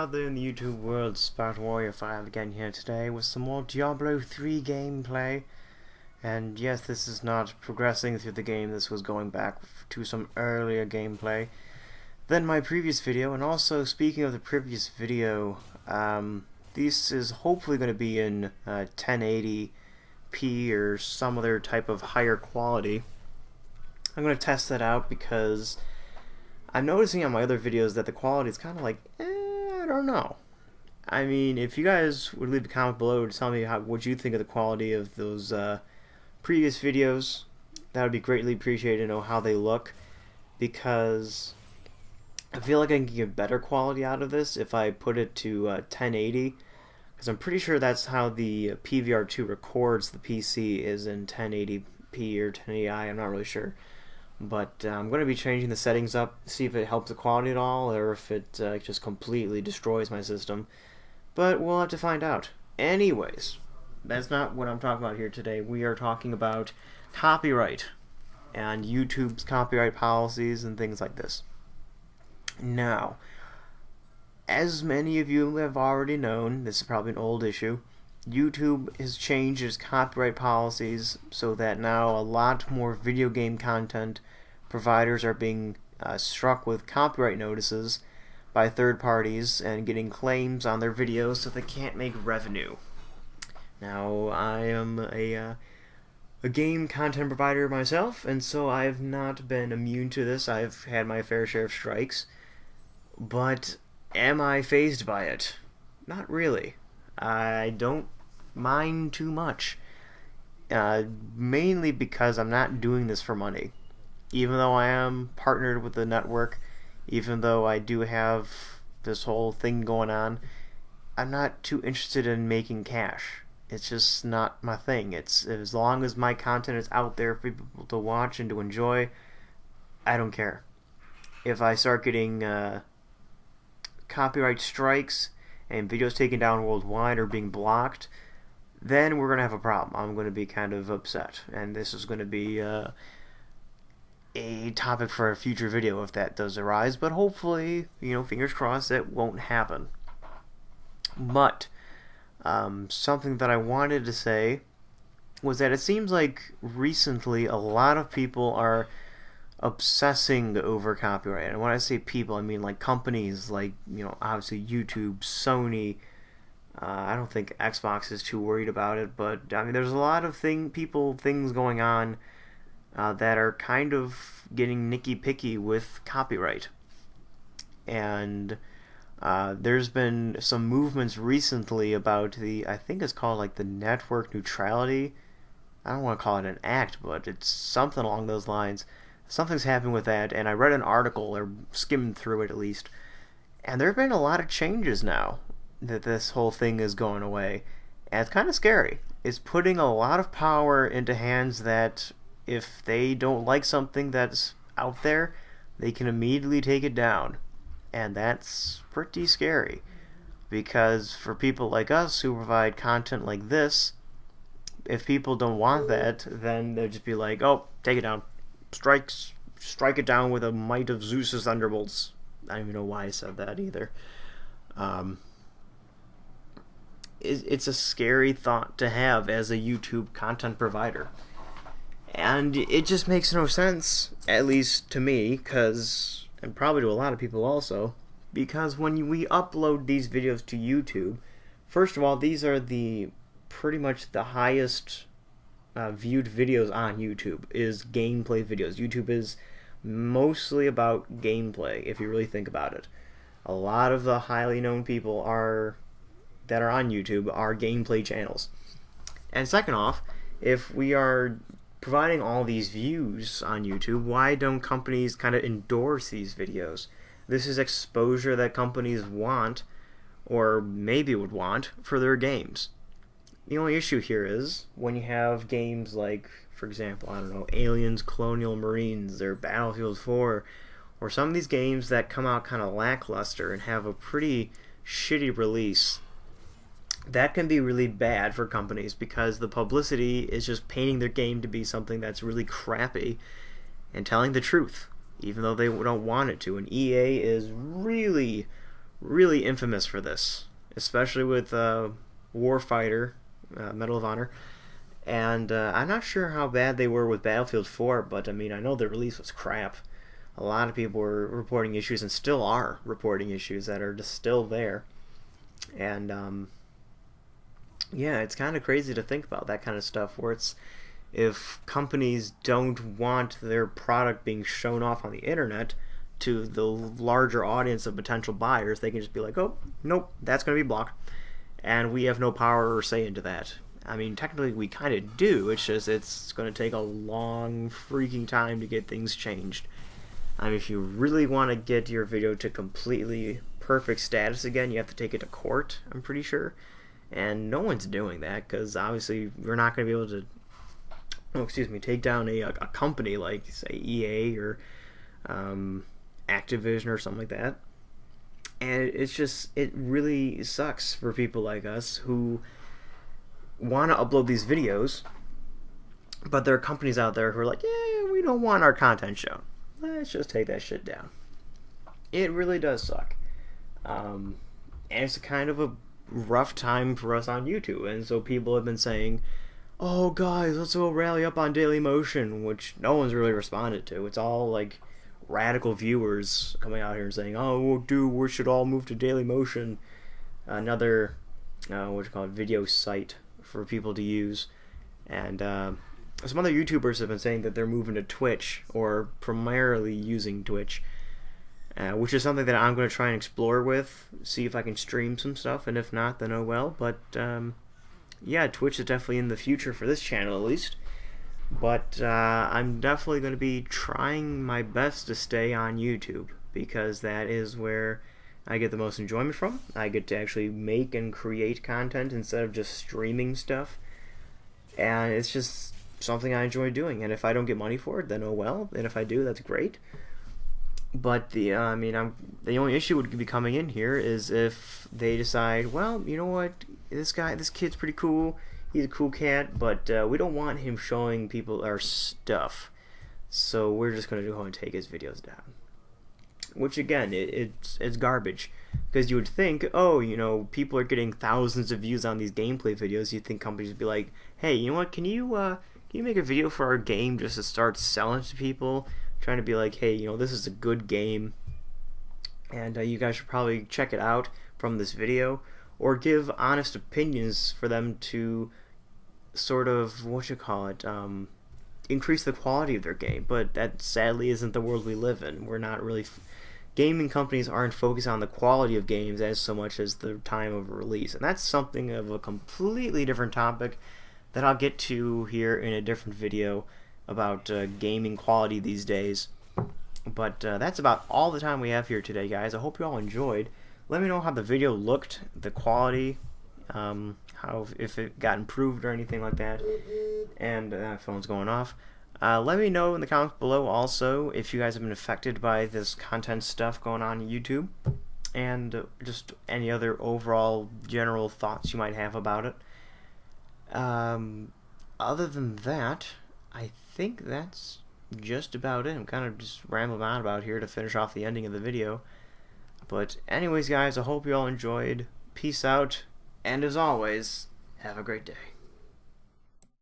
out there in the YouTube world? Spartan Warrior 5 again here today with some more Diablo 3 gameplay. And yes, this is not progressing through the game, this was going back to some earlier gameplay than my previous video. And also, speaking of the previous video, this is hopefully going to be in 1080p or some other type of higher quality. I'm going to test that out because I'm noticing on my other videos that the quality is kind of like, I don't know. I mean, if you guys would leave a comment below to tell me what you think of the quality of those previous videos, that would be greatly appreciated to know how they look, because I feel like I can get better quality out of this if I put it to 1080, because I'm pretty sure that's how the PVR2 records the PC, is in 1080p or 1080i, I'm not really sure. But I'm going to be changing the settings up, see if it helps the quality at all, or if it just completely destroys my system. But we'll have to find out. Anyways, that's not what I'm talking about here today. We are talking about copyright and YouTube's copyright policies and things like this. Now, as many of you have already known, this is probably an old issue, YouTube has changed its copyright policies so that now a lot more video game content providers are being struck with copyright notices by third parties and getting claims on their videos so they can't make revenue. Now, I am a game content provider myself, and so I have not been immune to this. I've had my fair share of strikes, but am I fazed by it? Not really. I don't mind too much, mainly because I'm not doing this for money. Even though I am partnered with the network, even though I do have this whole thing going on, I'm not too interested in making cash. It's just not my thing. It's as long as my content is out there for people to watch and to enjoy, I don't care. If I start getting copyright strikes and videos taken down worldwide or being blocked, then we're going to have a problem. I'm going to be kind of upset, and this is going to be a topic for a future video if that does arise, but hopefully, fingers crossed, that won't happen. But something that I wanted to say was that it seems like recently a lot of people are obsessing over copyright. And when I say people, I mean like companies like, obviously YouTube, Sony. I don't think Xbox is too worried about it, but I mean there's a lot of things going on that are kind of getting nicky-picky with copyright. And there's been some movements recently about I think it's called like the network neutrality. I don't want to call it an act, but it's something along those lines. Something's happened with that, and I read an article, or skimmed through it at least, and there have been a lot of changes now that this whole thing is going away, and it's kind of scary. It's putting a lot of power into hands that if they don't like something that's out there, they can immediately take it down, and that's pretty scary, because for people like us who provide content like this, if people don't want that, then they'll just be like, oh, take it down. Strike it down with a might of Zeus's thunderbolts. I don't even know why I said that either. It's a scary thought to have as a YouTube content provider. And it just makes no sense, at least to me, and probably to a lot of people also, because when we upload these videos to YouTube, first of all, these are pretty much the highest viewed videos on YouTube is gameplay videos. YouTube is mostly about gameplay, if you really think about it. A lot of the highly known people that are on YouTube are gameplay channels. And second off, if we are providing all these views on YouTube, why don't companies kind of endorse these videos? This is exposure that companies want, or maybe would want, for their games. The only issue here is when you have games like, for example, I don't know, Aliens, Colonial Marines, or Battlefield 4, or some of these games that come out kind of lackluster and have a pretty shitty release. That can be really bad for companies because the publicity is just painting their game to be something that's really crappy and telling the truth, even though they don't want it to. And EA is really really infamous for this, especially with Warfighter, Medal of Honor. And I'm not sure how bad they were with Battlefield 4, but I mean, I know the release was crap. A lot of people were reporting issues and still are reporting issues that are just still there. And yeah, it's kind of crazy to think about that kind of stuff where it's, if companies don't want their product being shown off on the internet to the larger audience of potential buyers, they can just be like, oh, nope, that's going to be blocked. And we have no power or say into that. I mean, technically we kind of do, it's just it's going to take a long freaking time to get things changed. I mean, if you really want to get your video to completely perfect status again, you have to take it to court, I'm pretty sure. And no one's doing that, because obviously we're not going to be able to take down a company like, say, EA or Activision or something like that. And it's just, it really sucks for people like us who want to upload these videos, but there are companies out there who are like, yeah, we don't want our content shown. Let's just take that shit down. It really does suck. And it's kind of a rough time for us on YouTube, and so people have been saying, oh guys, let's go rally up on Dailymotion, which no one's really responded to. It's all like radical viewers coming out here and saying, oh dude, we should all move to Dailymotion, another video site for people to use. And some other YouTubers have been saying that they're moving to Twitch, or primarily using Twitch, which is something that I'm going to try and explore with, see if I can stream some stuff, and if not, then oh well. But yeah, Twitch is definitely in the future for this channel, at least. But I'm definitely going to be trying my best to stay on YouTube, because that is where I get the most enjoyment from. I get to actually make and create content instead of just streaming stuff. And it's just something I enjoy doing. And if I don't get money for it, then oh well. And if I do, that's great. But the only issue would be coming in here is if they decide, well, you know what, this kid's pretty cool, he's a cool cat, but we don't want him showing people our stuff, so we're just going to go and take his videos down. Which again, it's garbage, because you would think, oh, you know, people are getting thousands of views on these gameplay videos. You'd think companies would be like, hey, you know what, can you make a video for our game just to start selling it to people? Trying to be like, hey, you know, this is a good game, and you guys should probably check it out from this video, or give honest opinions for them to sort of, increase the quality of their game. But that sadly isn't the world we live in. We're not really, gaming companies aren't focused on the quality of games as so much as the time of release, and that's something of a completely different topic that I'll get to here in a different video about gaming quality these days. But that's about all the time we have here today, guys. I hope you all enjoyed. Let me know how the video looked, the quality, if it got improved or anything like that. And phone's going off. Let me know in the comments below also if you guys have been affected by this content stuff going on YouTube, and just any other overall general thoughts you might have about it. Other than that, I think that's just about it. I'm kind of just rambling on about here to finish off the ending of the video. But anyways, guys, I hope you all enjoyed. Peace out, and as always, have a great day.